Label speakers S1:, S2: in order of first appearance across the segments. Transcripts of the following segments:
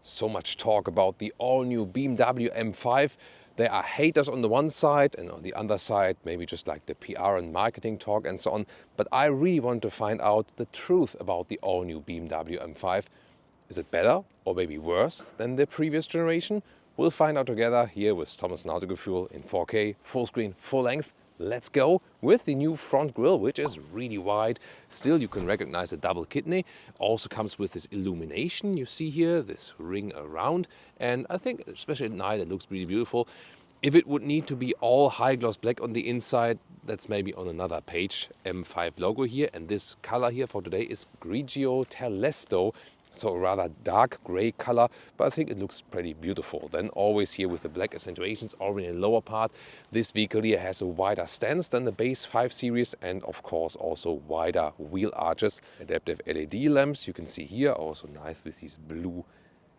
S1: So much talk about the all-new BMW M5. There are haters on the one side and on the other side, maybe just like the PR and marketing talk and so on. But I really want to find out the truth about the all-new BMW M5. Is it better or maybe worse than the previous generation? We'll find out together here with Thomas Nautical in 4K, full screen, full length. Let's go with the new front grille, which is really wide. Still, you can recognize a double kidney. Also comes with this illumination you see here, this ring around. And I think, especially at night, it looks really beautiful. If it would need to be all high gloss black on the inside, that's maybe on another page. M5 logo here. And this color here for today is Grigio Terlesto. So a rather dark gray color, but I think it looks pretty beautiful. Then always here with the black accentuations already in the lower part. This vehicle here has a wider stance than the base 5 Series and of course also wider wheel arches. Adaptive LED lamps you can see here, also nice with these blue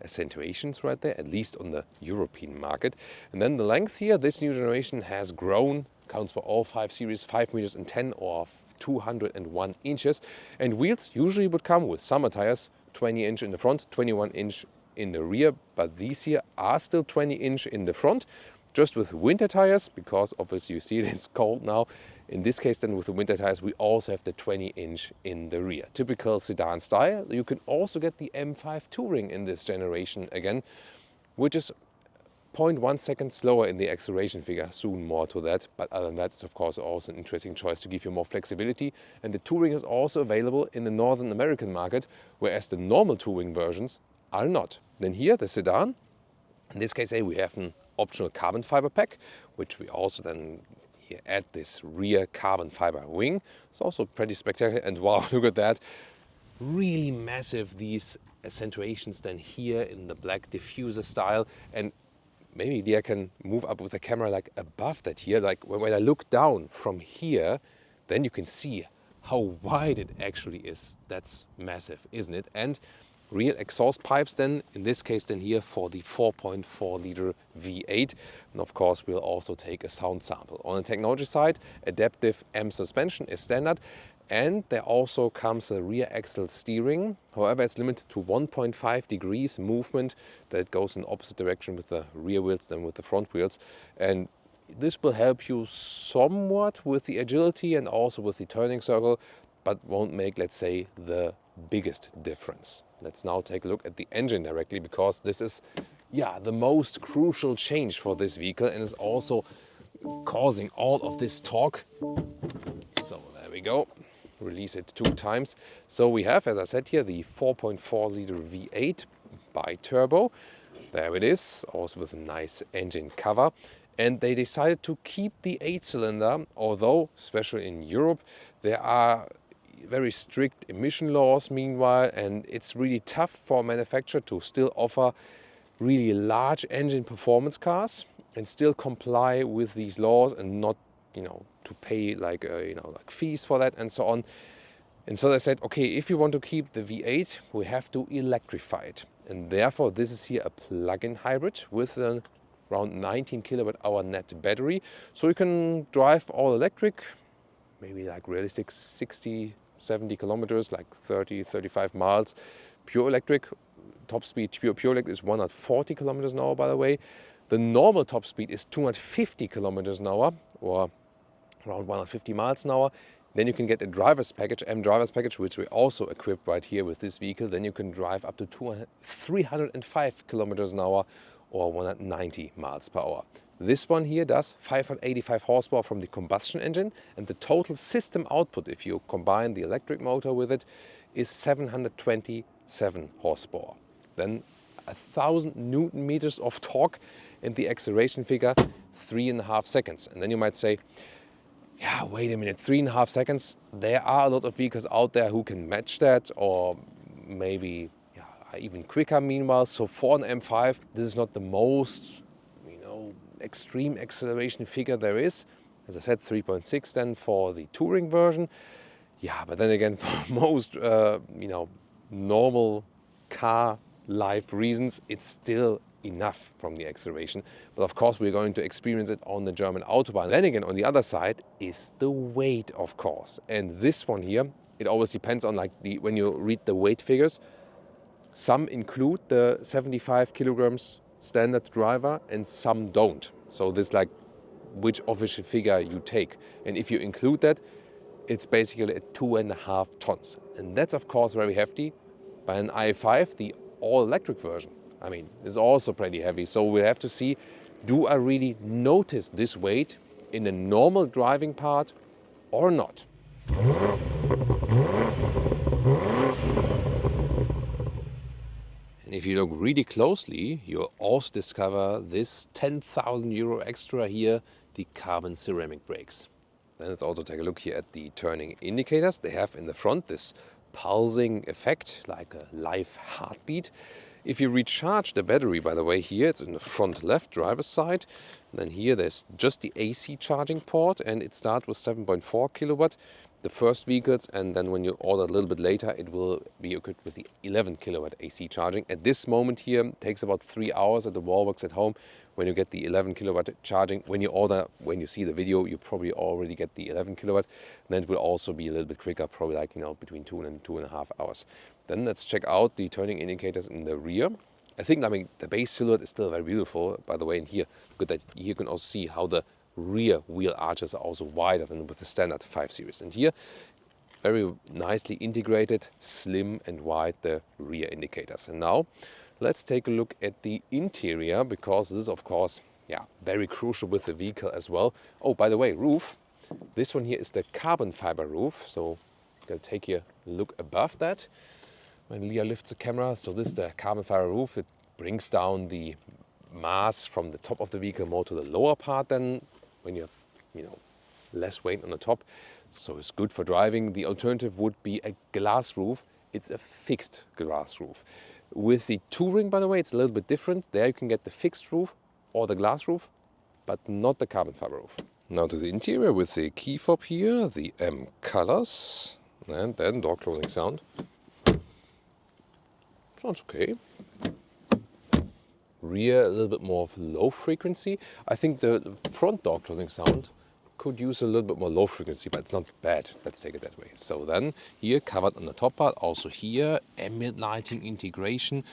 S1: accentuations right there, at least on the European market. And then the length here, this new generation has grown, counts for all 5 Series, 5 meters and 10 or 201 inches. And wheels usually would come with summer tires, 20 inch in the front, 21 inch in the rear, but these here are still 20 inch in the front, just with winter tires, because obviously you see it's cold now. In this case then with the winter tires we also have the 20 inch in the rear. Typical sedan style. You can also get the M5 Touring in this generation again, which is 0.1 second slower in the acceleration figure, soon more to that. But other than that, it's of course also an interesting choice to give you more flexibility. And the Touring is also available in the Northern American market, whereas the normal Touring versions are not. Then here, the sedan. In this case, we have an optional carbon fiber pack, which we also then here add this rear carbon fiber wing. It's also pretty spectacular. And wow, look at that. Really massive, these accentuations then here in the black diffuser style. And maybe I can move up with the camera like above that here, like when I look down from here, then you can see how wide it actually is. That's massive, isn't it? And real exhaust pipes then, in this case then here for the 4.4 liter V8. And of course we'll also take a sound sample. On the technology side, adaptive M suspension is standard. And there also comes a rear axle steering. However, it's limited to 1.5 degrees movement that goes in opposite direction with the rear wheels than with the front wheels. And this will help you somewhat with the agility and also with the turning circle, but won't make, let's say, the biggest difference. Let's now take a look at the engine directly, because this is, the most crucial change for this vehicle and is also causing all of this torque. So there we go. Release it 2 times. So we have, as I said here, the 4.4 liter V8 bi-turbo. There it is, also with a nice engine cover. And they decided to keep the 8-cylinder, although, especially in Europe, there are very strict emission laws meanwhile, and it's really tough for a manufacturer to still offer really large engine performance cars and still comply with these laws and not to pay like fees for that and so on. And so they said, okay, if you want to keep the V8, we have to electrify it. And therefore, this is here a plug-in hybrid with a around 19 kilowatt hour net battery. So you can drive all electric, maybe like realistic 60, 70 kilometers, like 30, 35 miles. Pure electric, top speed, pure electric is 140 kilometers an hour, by the way. The normal top speed is 250 kilometers an hour, or around 150 miles an hour. Then you can get a driver's package, M driver's package, which we also equipped right here with this vehicle. Then you can drive up to 305 kilometers an hour or 190 miles per hour. This one here does 585 horsepower from the combustion engine, and the total system output, if you combine the electric motor with it, is 727 horsepower. Then 1,000 Newton meters of torque, and the acceleration figure 3.5 seconds. And then you might say, yeah, wait a minute, 3.5 seconds. There are a lot of vehicles out there who can match that, or maybe even quicker meanwhile. So for an M5, this is not the most extreme acceleration figure there is. As I said, 3.6 then for the Touring version. Yeah, but then again, for most normal car life reasons, it's still enough from the acceleration. But of course, we're going to experience it on the German Autobahn. Then again, on the other side is the weight, of course. And this one here, it always depends on when you read the weight figures. Some include the 75 kilograms standard driver and some don't. So this like which official figure you take. And if you include that, it's basically at 2.5 tons. And that's of course very hefty. But an i5, the all-electric version, I mean, is also pretty heavy. So we have to see, do I really notice this weight in a normal driving part or not? And if you look really closely, you'll also discover this 10,000 euro extra here, the carbon ceramic brakes. Then let's also take a look here at the turning indicators. They have in the front this pulsing effect, like a live heartbeat. If you recharge the battery, by the way, here it's in the front left driver's side. Then here there's just the AC charging port, and it starts with 7.4 kilowatt, the first vehicles, and then when you order a little bit later, it will be equipped with the 11 kilowatt AC charging. At this moment here, it takes about 3 hours at the Wallbox at home when you get the 11 kilowatt charging. When you order, when you see the video, you probably already get the 11 kilowatt. And then it will also be a little bit quicker, probably like, between 2 and 2.5 hours. Then let's check out the turning indicators in the rear. I think, the base silhouette is still very beautiful, by the way, in here. Good that here you can also see how the rear wheel arches are also wider than with the standard 5 Series. And here, very nicely integrated, slim and wide, the rear indicators. And now, let's take a look at the interior, because this is, of course, very crucial with the vehicle as well. Oh, by the way, roof. This one here is the carbon fiber roof. So, I'm going to take a look above that when Leah lifts the camera. So this is the carbon fiber roof. It brings down the mass from the top of the vehicle more to the lower part than when you have, less weight on the top. So it's good for driving. The alternative would be a glass roof. It's a fixed glass roof. With the Touring, by the way, it's a little bit different. There you can get the fixed roof or the glass roof, but not the carbon fiber roof. Now to the interior with the key fob here, the M colors, and then door closing sound. Sounds okay. Rear a little bit more of low frequency. I think the front door closing sound could use a little bit more low frequency, but it's not bad. Let's take it that way. So then here covered on the top part, also here ambient lighting integration.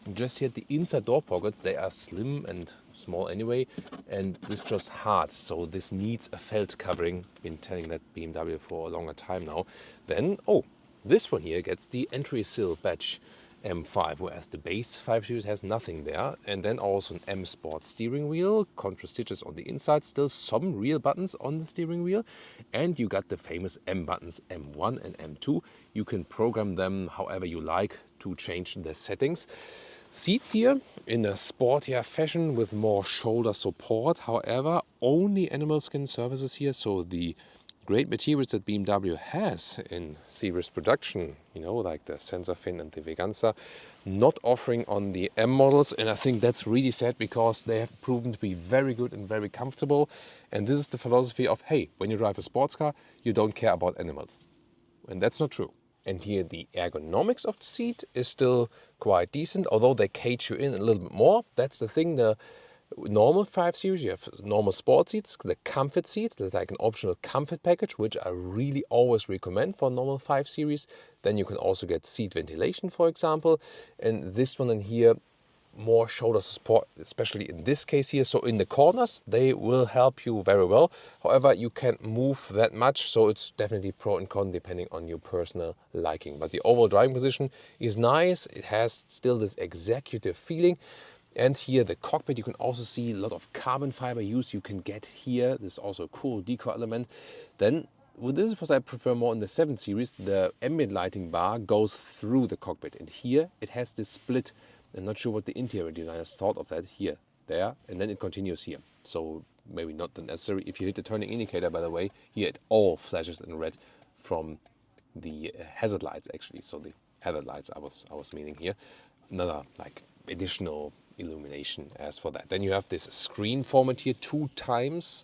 S1: And just here the inside door pockets, they are slim and small anyway, and this just hard. So this needs a felt covering. Been telling that BMW for a longer time now. Then, this one here gets the entry sill badge. M5, whereas the base 5 Series has nothing there. And then also an M Sport steering wheel, contra stitches on the inside, still some real buttons on the steering wheel. And you got the famous M buttons, M1 and M2. You can program them however you like to change the settings. Seats here in a sportier fashion with more shoulder support. However, only animal skin surfaces here, so the great materials that BMW has in series production, like the sensor fin and the Veganza, not offering on the M models. And I think that's really sad, because they have proven to be very good and very comfortable. And this is the philosophy of, hey, when you drive a sports car, you don't care about animals. And that's not true. And here the ergonomics of the seat is still quite decent, although they cage you in a little bit more. That's the thing. The normal 5 Series, you have normal sport seats, the comfort seats, there's like an optional comfort package, which I really always recommend for normal 5 Series. Then you can also get seat ventilation, for example. And this one in here, more shoulder support, especially in this case here. So in the corners, they will help you very well. However, you can't move that much, so it's definitely pro and con depending on your personal liking. But the overall driving position is nice. It has still this executive feeling. And here the cockpit, you can also see a lot of carbon fiber use you can get here. This is also a cool decor element. Then, this is what I prefer more in the 7 Series. The ambient lighting bar goes through the cockpit. And here it has this split. I'm not sure what the interior designers thought of that. Here, there, and then it continues here. So maybe not necessary. If you hit the turning indicator, by the way, here it all flashes in red from the hazard lights actually. So the hazard lights I was meaning here. Another like additional illumination as for that. Then you have this screen format here 2 times.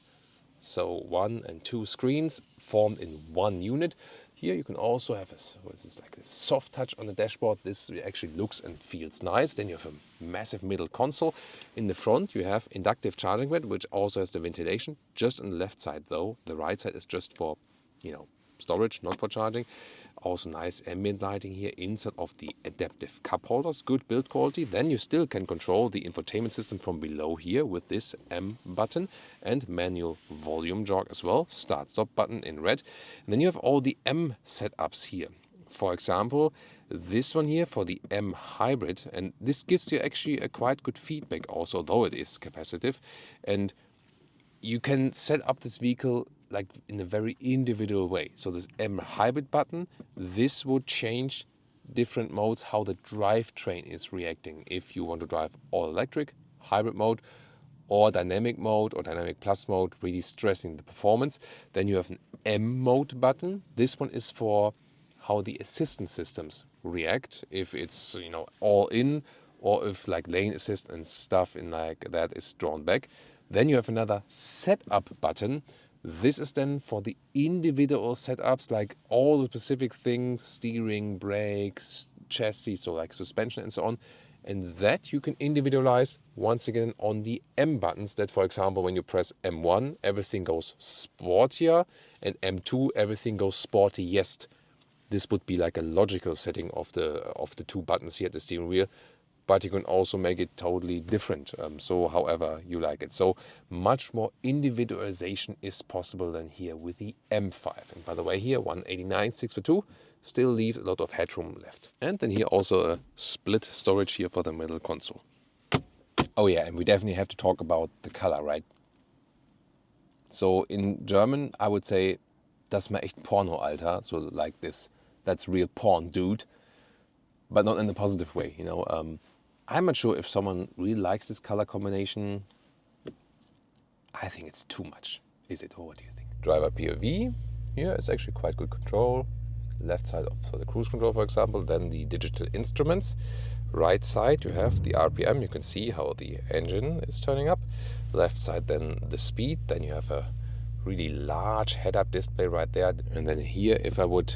S1: So 1 and 2 screens formed in one unit. Here you can also have like this soft touch on the dashboard. This actually looks and feels nice. Then you have a massive middle console. In the front you have inductive charging bed, which also has the ventilation. Just on the left side though. The right side is just for, storage, not for charging. Also nice ambient lighting here inside of the adaptive cup holders, good build quality. Then you still can control the infotainment system from below here with this M button and manual volume jog as well, start stop button in red. And then you have all the M setups here. For example, this one here for the M hybrid, and this gives you actually a quite good feedback also, though it is capacitive. And you can set up this vehicle like in a very individual way. So this M hybrid button, this would change different modes, how the drivetrain is reacting. If you want to drive all electric, hybrid mode, or dynamic mode or dynamic plus mode, really stressing the performance. Then you have an M mode button. This one is for how the assistance systems react, if it's, you know, all in, or if like lane assist and stuff in like that is drawn back. Then you have another setup button. This is then for the individual setups, like all the specific things, steering, brakes, chassis, so like suspension and so on. And that you can individualize once again on the M buttons. That, for example, when you press M1, everything goes sportier, and M2, everything goes sportiest. This would be like a logical setting of the two buttons here at the steering wheel, but you can also make it totally different, so however you like it. So much more individualization is possible than here with the M5. And by the way, here 189 6x2 still leaves a lot of headroom left. And then here also a split storage here for the middle console. Oh yeah, and we definitely have to talk about the color, right? So in German, I would say, das war echt Porno, Alter. So like this, that's real porn, dude. But not in a positive way, you know. I'm not sure if someone really likes this color combination. I think it's too much. Is it, or what do you think? Driver POV, here is actually quite good control. Left side for the cruise control, for example. Then the digital instruments. Right side you have the RPM. You can see how the engine is turning up. Left side then the speed. Then you have a really large head-up display right there. And then here, if I would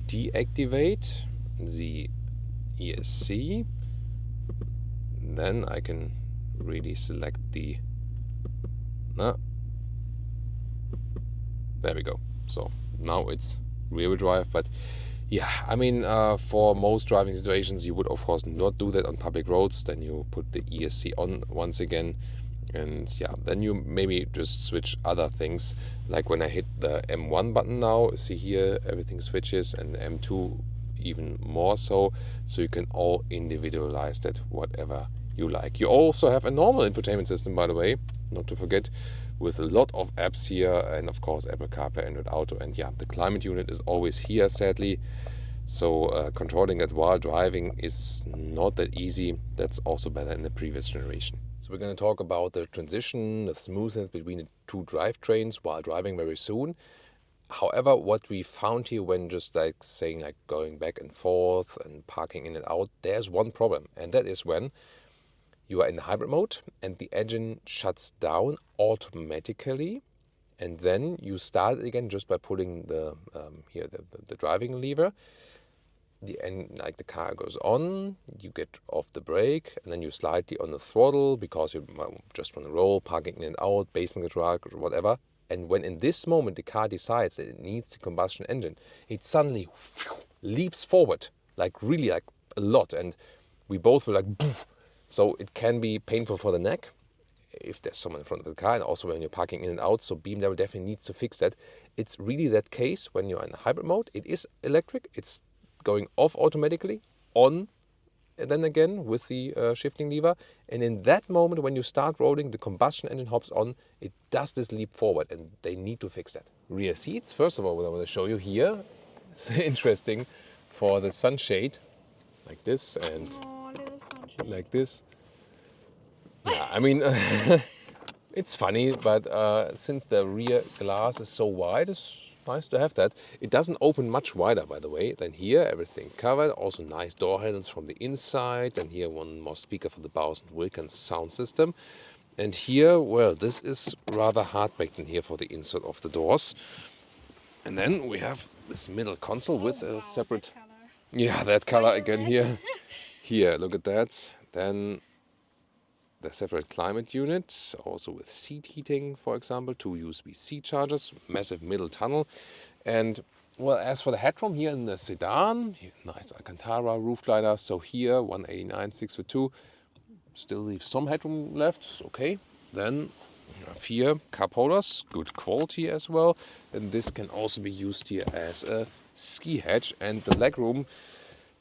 S1: deactivate the ESC, then I can really select the there we go. So now it's rear-wheel drive. But yeah, I mean, for most driving situations you would of course not do that on public roads. Then you put the ESC on once again, and yeah, then you maybe just switch other things. Like when I hit the M1 button now, see here everything switches, and M2 even more so. So you can all individualize that whatever you like. You also have a normal infotainment system, by the way, not to forget, with a lot of apps here, and of course Apple CarPlay, Android Auto, and yeah, the climate unit is always here, sadly. So controlling that while driving is not that easy. That's also better in the previous generation. So we're going to talk about the transition, the smoothness between the two drivetrains while driving very soon. However, what we found here when just like saying like going back and forth and parking in and out, there's one problem, and that is when you are in hybrid mode and the engine shuts down automatically, and then you start it again just by pulling the the driving lever. Like the car goes on, you get off the brake, and then you slightly on the throttle because you just want to roll, parking in and out, basement control, whatever. And when in this moment the car decides that it needs the combustion engine, it suddenly leaps forward, like really like a lot. And we both were like, poof. So it can be painful for the neck if there's someone in front of the car, and also when you're parking in and out. So BMW definitely needs to fix that. It's really that case when you're in hybrid mode. It is electric. It's going off automatically, on, and then again with the shifting lever. And in that moment, when you start rolling, the combustion engine hops on. It does this leap forward, and they need to fix that. Rear seats, first of all, what I want to show you here, it's interesting for the sunshade, like this, and like this. Yeah, I mean, it's funny, but since the rear glass is so wide, it's nice to have that. It doesn't open much wider, by the way, than here. Everything covered. Also nice door handles from the inside. And here one more speaker for the Bowers & Wilkins sound system. And here, well, this is rather hard baked in here for the inside of the doors. And then we have this middle console with a separate... Yeah, that color again here. Here, look at that. Then the separate climate unit, also with seat heating, for example, 2 USB-C chargers, massive middle tunnel. And well, as for the headroom here in the Sedan, nice Alcantara roofliner. So here 189 6'2", still leaves some headroom left. It's okay. Then you have here cup holders, good quality as well. And this can also be used here as a ski hatch. And the legroom,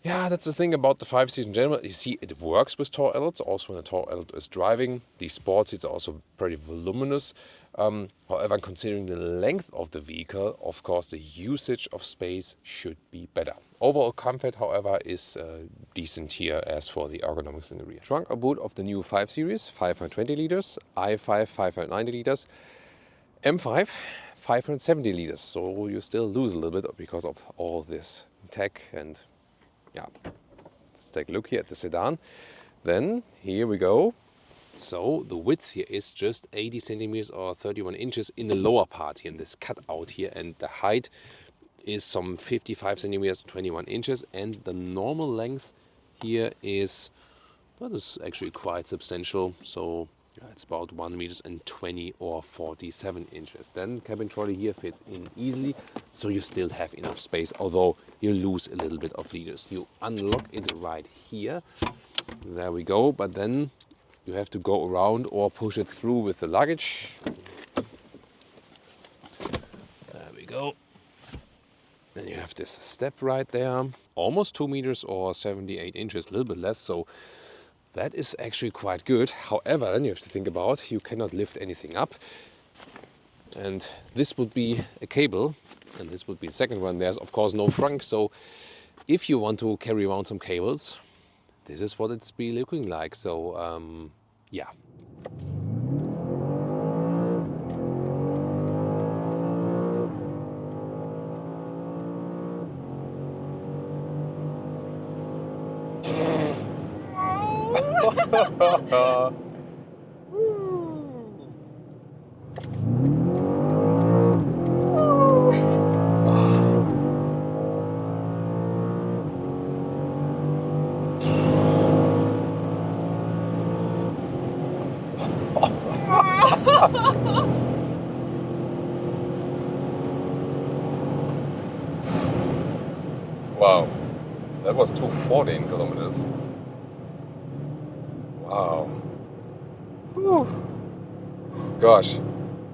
S1: yeah, that's the thing about the 5 seats in general. You see, it works with tall adults. Also, when a tall adult is driving, these sport seats are also pretty voluminous. However, considering the length of the vehicle, of course, the usage of space should be better. Overall comfort, however, is decent here as for the ergonomics in the rear. Trunk or boot of the new 5 Series, 520 liters, i5, 590 liters, M5, 570 liters. So you still lose a little bit because of all this tech. And yeah, let's take a look here at the Sedan. Then here we go. So the width here is just 80 centimeters or 31 inches in the lower part here, in this cutout here, and the height is some 55 centimeters, 21 inches, and the normal length here is, that is actually quite substantial. So it's about 1 meters and 20 or 47 inches. Then cabin trolley here fits in easily, so you still have enough space, although you lose a little bit of liters. You unlock it right here. There we go, but then you have to go around or push it through with the luggage. There we go. Then you have this step right there. Almost 2 meters or 78 inches, a little bit less, so that is actually quite good. However, then you have to think about, you cannot lift anything up. And this would be a cable, and this would be the second one. There's of course no trunk, so if you want to carry around some cables, this is what it's be looking like. So yeah. Wow, that was 214 kilometers. Wow. Whew. Gosh.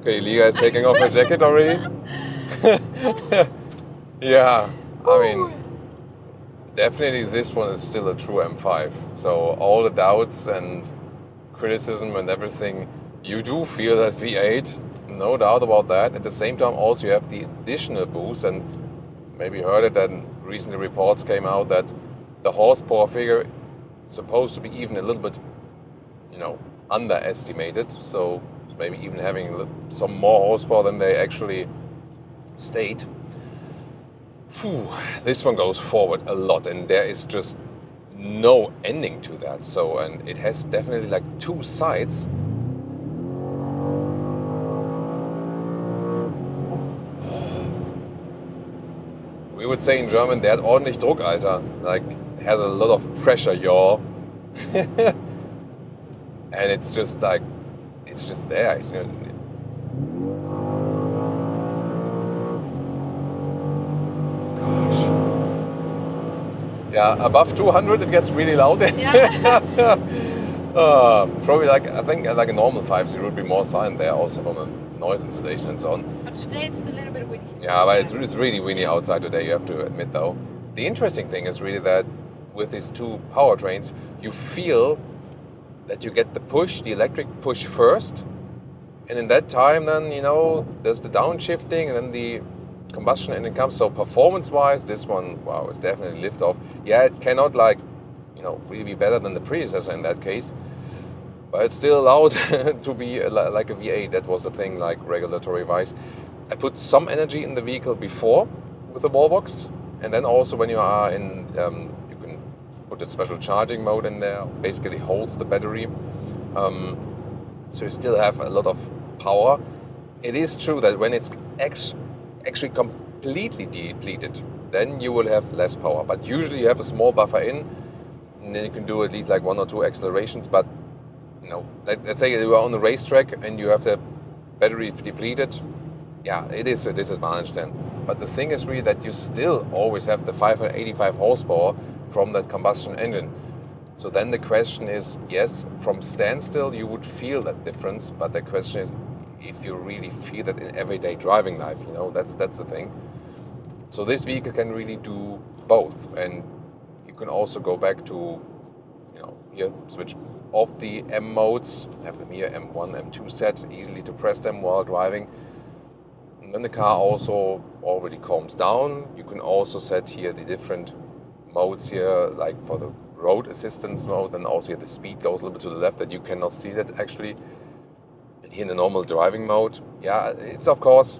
S1: Okay, Liga is taking off her jacket already. Yeah, I mean, definitely this one is still a true M5. So all the doubts and criticism and everything, you do feel that V8, no doubt about that. At the same time, also you have the additional boost, and maybe you heard it, that recently reports came out that the horsepower figure is supposed to be even a little bit, underestimated. So maybe even having some more horsepower than they actually state. Whew, this one goes forward a lot, and there is just no ending to that. So, and it has definitely like two sides. We would say in German, der hat ordentlich Druck, Alter. Like, has a lot of pressure, y'all. And it's just like, it's just there. Gosh. Yeah, above 200 it gets really loud. Yeah. Probably like, I think like a normal 5.0 would be more silent there, also from a noise insulation and so on.
S2: But today it's a little bit windy.
S1: Yeah, but it's really windy outside today, you have to admit though. The interesting thing is really that with these two powertrains, you feel that you get the electric push first, and in that time then, there's the downshifting and then the combustion engine comes. So performance-wise, this one, wow, is definitely lift-off. Yeah, it cannot really be better than the predecessor in that case, but it's still allowed to be like a V8. That was the thing, like regulatory-wise. I put some energy in the vehicle before with the wall box, and then also when you are in, you can put a special charging mode in there, basically holds the battery. So you still have a lot of power. It is true that when it's actually completely depleted, then you will have less power. But usually you have a small buffer in, and then you can do at least like 1 or 2 accelerations. But let's say you are on the racetrack and you have the battery depleted. Yeah, it is a disadvantage then. But the thing is really that you still always have the 585 horsepower from that combustion engine. So then the question is, yes, from standstill you would feel that difference, but the question is if you really feel that in everyday driving life, you know, that's the thing. So this vehicle can really do both, and you can also go back to, you know, here, switch off the M modes, have them here, M1, M2 set, easily to press them while driving. And then the car also already calms down. You can also set here the different modes here, like for the road assistance mode, and also here the speed goes a little bit to the left, that you cannot see that actually. And here in the normal driving mode, yeah, it's of course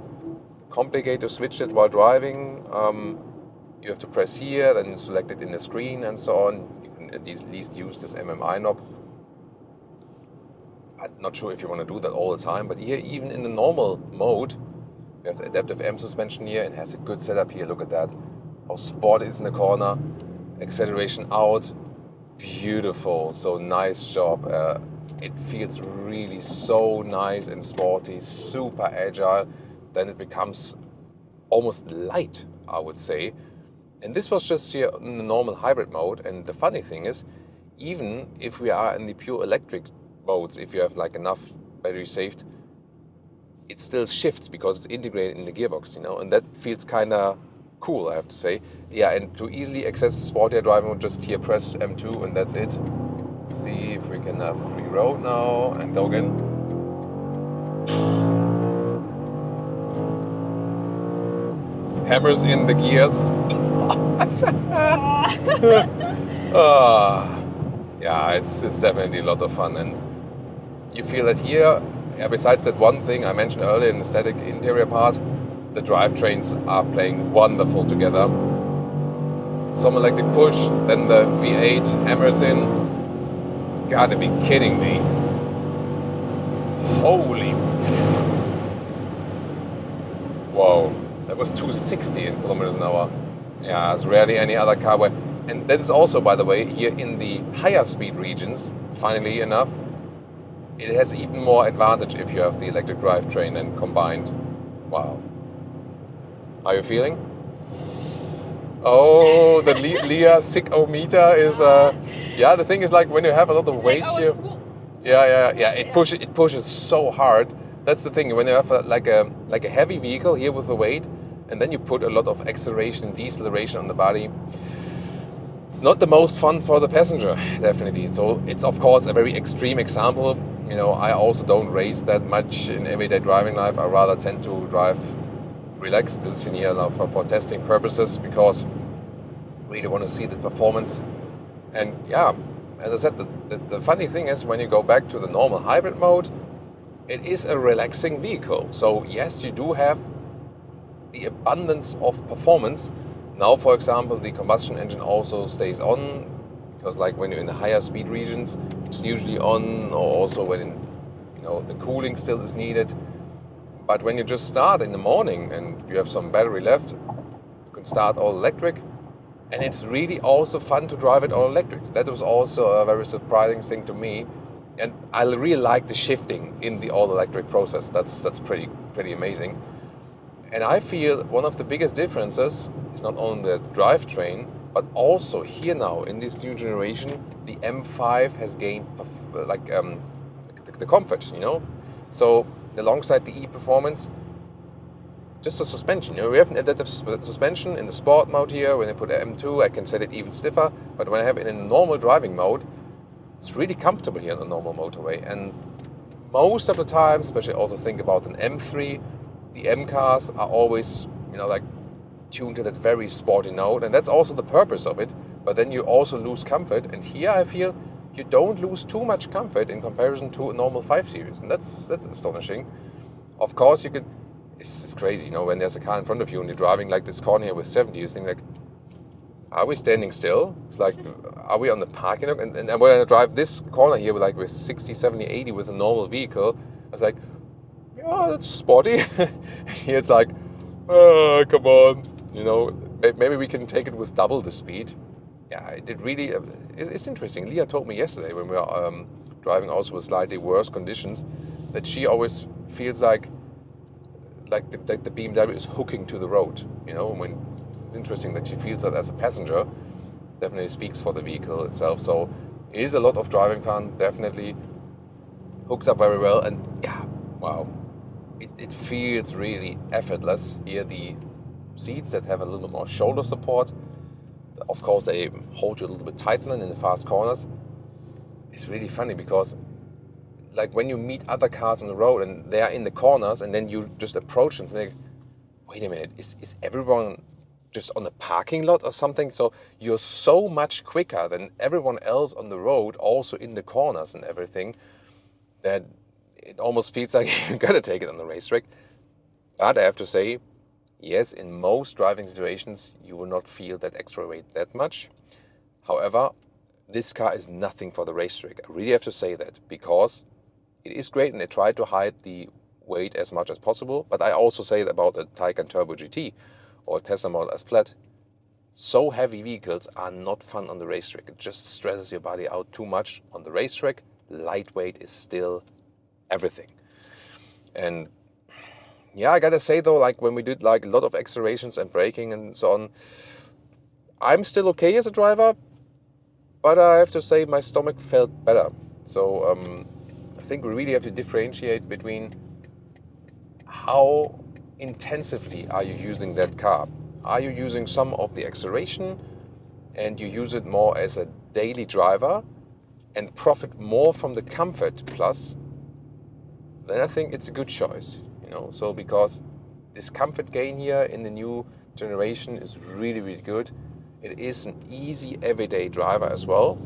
S1: complicated to switch it while driving. You have to press here, then you select it in the screen and so on. You can at least use this MMI knob. I'm not sure if you want to do that all the time, but here, even in the normal mode, you have the adaptive M suspension here. It has a good setup here. Look at that. How sport is in the corner. Acceleration out. Beautiful. So nice job. It feels really so nice and sporty, super agile. Then it becomes almost light, I would say. And this was just here in the normal hybrid mode. And the funny thing is, even if we are in the pure electric modes, if you have like enough battery saved, it still shifts because it's integrated in the gearbox, you know, and that feels kind of cool, I have to say. Yeah, and to easily access the sportier driving mode, just here press M2 and that's it. Let's see if we can have free road now and go again. Hammers in the gears. Yeah, it's definitely a lot of fun, and you feel that here, besides that one thing I mentioned earlier in the static interior part, the drivetrains are playing wonderful together. Some electric push, then the V8 hammers in. Gotta be kidding me. Holy. Whoa, that was 260 in kilometers an hour. Yeah, there's rarely any other car where. And that is also, by the way, here in the higher speed regions, funnily enough, it has even more advantage if you have the electric drivetrain and combined. Wow. How are you feeling? Oh, the Leah sickometer is, yeah, the thing is, like, when you have a lot of weight here, yeah, it pushes so hard. That's the thing, when you have like a heavy vehicle here with the weight, and then you put a lot of acceleration and deceleration on the body, it's not the most fun for the passenger, definitely. So it's of course a very extreme example. You know, I also don't race that much in everyday driving life. I rather tend to drive relaxed. This is in here now for testing purposes, because we really want to see the performance. And yeah, as I said, the funny thing is, when you go back to the normal hybrid mode, it is a relaxing vehicle. So yes, you do have the abundance of performance. Now, for example, the combustion engine also stays on, because like when you're in the higher speed regions, it's usually on, or also when, you know, the cooling still is needed. But when you just start in the morning and you have some battery left, you can start all electric, and it's really also fun to drive it all electric. That was also a very surprising thing to me, and I really like the shifting in the all electric process. That's pretty amazing. And I feel one of the biggest differences is not only the drivetrain, but also here now in this new generation, the M5 has gained the comfort, you know. So alongside the e-performance, just the suspension. You know, we have an adaptive suspension in the sport mode here. When I put M2, I can set it even stiffer. But when I have it in normal driving mode, it's really comfortable here on the normal motorway. And most of the time, especially also think about an M3, the M cars are always, you know, like tuned to that very sporty note, and that's also the purpose of it. But then you also lose comfort, and here I feel you don't lose too much comfort in comparison to a normal 5 Series, and that's astonishing. Of course, you can. It's crazy, you know, when there's a car in front of you and you're driving like this corner here with 70, you think like, are we standing still? It's like, are we on the parking lot? And when I drive this corner here with 60, 70, 80 with a normal vehicle, I was like, yeah, that's sporty. Here it's like, oh, come on. You know, maybe we can take it with double the speed. Yeah, it really, it's interesting. Leah told me yesterday when we were driving also with slightly worse conditions, that she always feels like like the BMW is hooking to the road. You know, when it's interesting that she feels that as a passenger. Definitely speaks for the vehicle itself. So it is a lot of driving fun. Definitely hooks up very well, and yeah, wow, it feels really effortless. Here the seats that have a little bit more shoulder support. Of course, they hold you a little bit tighter in the fast corners. It's really funny because, like, when you meet other cars on the road and they are in the corners, and then you just approach them and think, wait a minute, is everyone just on the parking lot or something? So you're so much quicker than everyone else on the road, also in the corners and everything, that it almost feels like you gotta take it on the racetrack. But I have to say, yes, in most driving situations, you will not feel that extra weight that much. However, this car is nothing for the racetrack. I really have to say that, because it is great and they try to hide the weight as much as possible. But I also say that about a Taycan Turbo GT or Tesla Model S Plaid. So heavy vehicles are not fun on the racetrack. It just stresses your body out too much. On the racetrack, lightweight is still everything. And yeah, I gotta say though, like when we did like a lot of accelerations and braking and so on, I'm still okay as a driver, but I have to say my stomach felt better. So I think we really have to differentiate between how intensively are you using that car. Are you using some of the acceleration and you use it more as a daily driver and profit more from the comfort plus, then I think it's a good choice, you know. So because this comfort gain here in the new generation is really, really good. It is an easy everyday driver as well.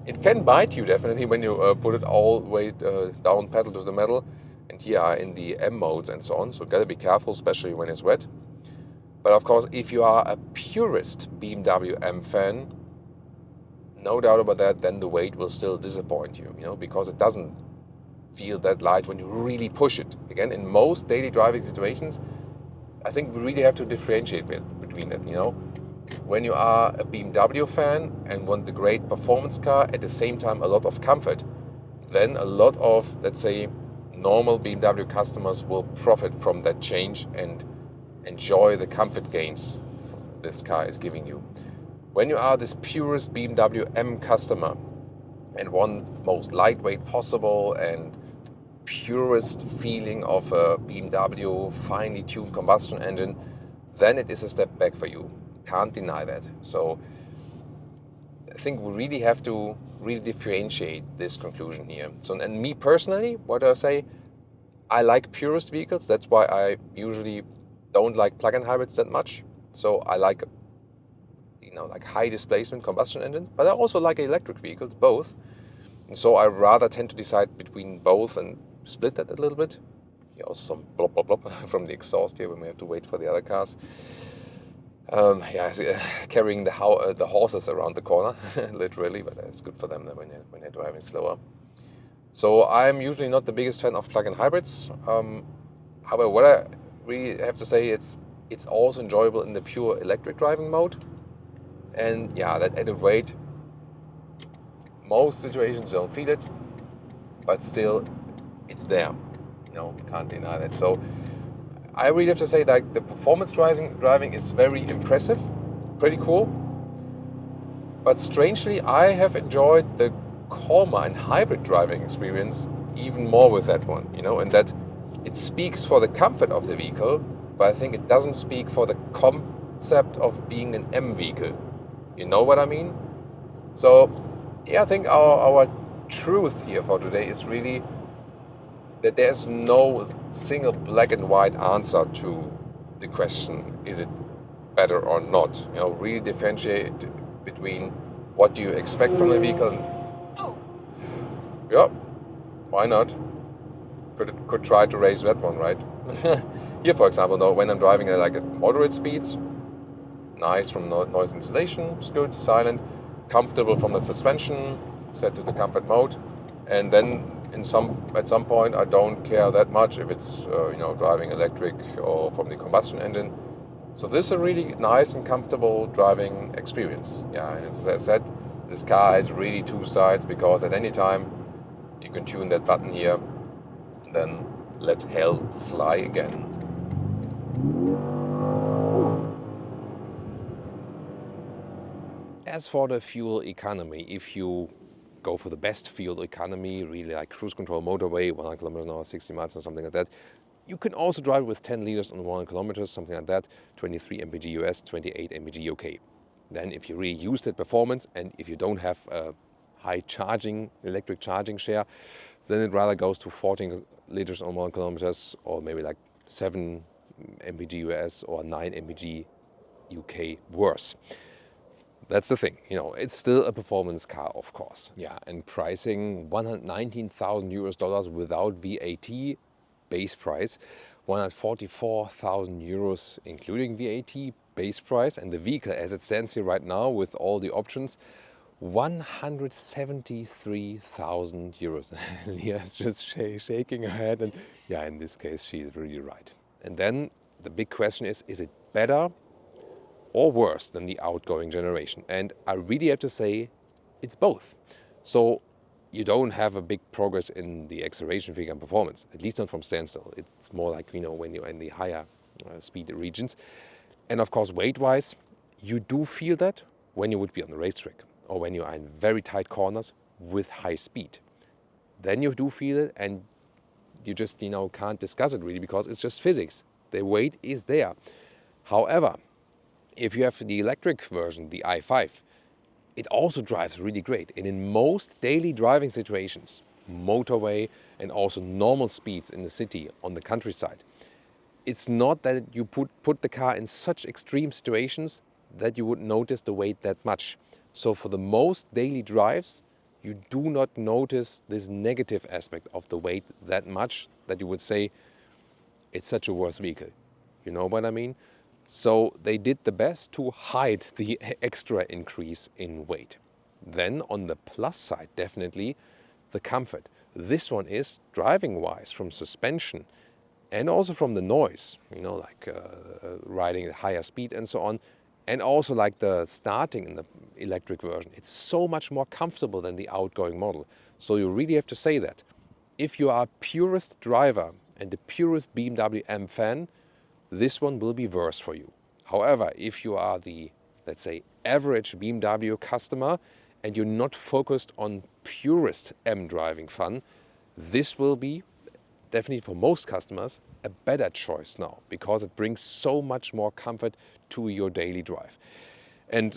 S1: It can bite you definitely when you put it all the way down pedal to the metal, and here are in the M modes and so on, so gotta be careful, especially when it's wet. But of course, if you are a purist BMW M fan, no doubt about that, then the weight will still disappoint you, you know, because it doesn't feel that light when you really push it. Again, in most daily driving situations, I think we really have to differentiate between it, you know. When you are a BMW fan and want the great performance car, at the same time a lot of comfort, then a lot of, let's say, normal BMW customers will profit from that change and enjoy the comfort gains this car is giving you. When you are this purest BMW M customer and want most lightweight possible and purest feeling of a BMW finely tuned combustion engine, then it is a step back for you. Can't deny that. So I think we really have to really differentiate this conclusion here. So, and me personally, what do I say? I like purist vehicles. That's why I usually don't like plug-in hybrids that much. So I like, you know, like high displacement combustion engine, but I also like electric vehicles, both. And so I rather tend to decide between both and split that a little bit. Here also some blop blop blop from the exhaust here when we have to wait for the other cars. Carrying the horses around the corner, literally, but it's good for them when they're driving slower. So I'm usually not the biggest fan of plug-in hybrids. However, what I really have to say, it's also enjoyable in the pure electric driving mode. And yeah, that added weight, most situations don't feel it, but still, it's there. You know, we can't deny that. So I really have to say that the performance driving is very impressive, pretty cool. But strangely, I have enjoyed the calmer and hybrid driving experience even more with that one, you know, and that it speaks for the comfort of the vehicle, but I think it doesn't speak for the concept of being an M vehicle. You know what I mean? So yeah, I think our truth here for today is really that there's no single black and white answer to the question, is it better or not? You know, really differentiate between what do you expect from the vehicle. Yeah, why not? Could try to raise that one, right? Here, for example, though, when I'm driving at moderate speeds, nice from noise insulation, it's good, silent, comfortable from the suspension, set to the comfort mode, and then at some point I don't care that much if it's driving electric or from the combustion engine. So this is a really nice and comfortable driving experience. Yeah, and as I said, this car has really two sides, because at any time you can tune that button here, then let hell fly again. As for the fuel economy, if you go for the best fuel economy, really like cruise control motorway, 100 kilometers an hour, 60 miles or something like that, you can also drive with 10 liters on 100 kilometers, something like that, 23 mpg US, 28 mpg UK. Then if you really use that performance and if you don't have a high charging, electric charging share, then it rather goes to 14 liters on 1 kilometers or maybe like 7 mpg US or 9 mpg UK worse. That's the thing, you know, it's still a performance car, of course. Yeah, and pricing 119,000 US dollars without VAT, base price, 144,000 euros including VAT, base price, and the vehicle as it stands here right now with all the options, 173,000 euros. Leah's just shaking her head, and yeah, in this case, she is really right. And then the big question is it better or worse than the outgoing generation? And I really have to say it's both. So you don't have a big progress in the acceleration figure and performance, at least not from standstill. It's more like, you know, when you're in the higher speed regions. And of course, weight-wise, you do feel that when you would be on the racetrack or when you are in very tight corners with high speed. Then you do feel it, and you just, you know, can't discuss it really because it's just physics. The weight is there. However, if you have the electric version, the i5, it also drives really great. And in most daily driving situations, motorway and also normal speeds in the city, on the countryside, it's not that you put the car in such extreme situations that you would notice the weight that much. So for the most daily drives, you do not notice this negative aspect of the weight that much that you would say it's such a worse vehicle. You know what I mean? So they did the best to hide the extra increase in weight. Then on the plus side, definitely the comfort. This one is driving-wise, from suspension and also from the noise, you know, like riding at higher speed and so on, and also like the starting in the electric version. It's so much more comfortable than the outgoing model. So you really have to say that. If you are a purist driver and the purist BMW M fan, this one will be worse for you. However, if you are the, let's say, average BMW customer and you're not focused on purist M driving fun, this will be, definitely for most customers, a better choice now because it brings so much more comfort to your daily drive. And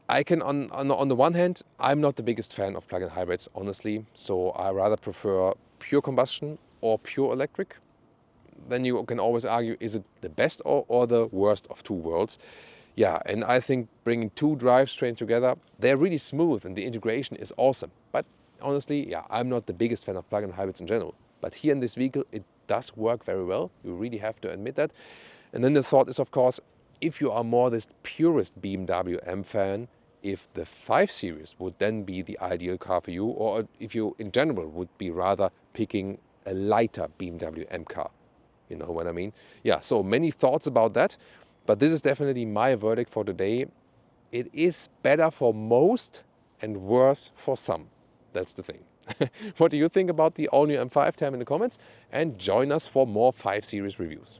S1: I can, on the one hand, I'm not the biggest fan of plug-in hybrids, honestly, so I rather prefer pure combustion or pure electric. Then you can always argue, is it the best or the worst of two worlds? Yeah, and I think bringing two drivetrains together, they're really smooth and the integration is awesome. But honestly, yeah, I'm not the biggest fan of plug-in hybrids in general. But here in this vehicle, it does work very well. You really have to admit that. And then the thought is, of course, if you are more this purist BMW M fan, if the 5 Series would then be the ideal car for you, or if you in general would be rather picking a lighter BMW M car. You know what I mean? Yeah, so many thoughts about that, but this is definitely my verdict for today. It is better for most and worse for some. That's the thing. What do you think about the all-new M5? Tell me in the comments and join us for more 5 Series reviews.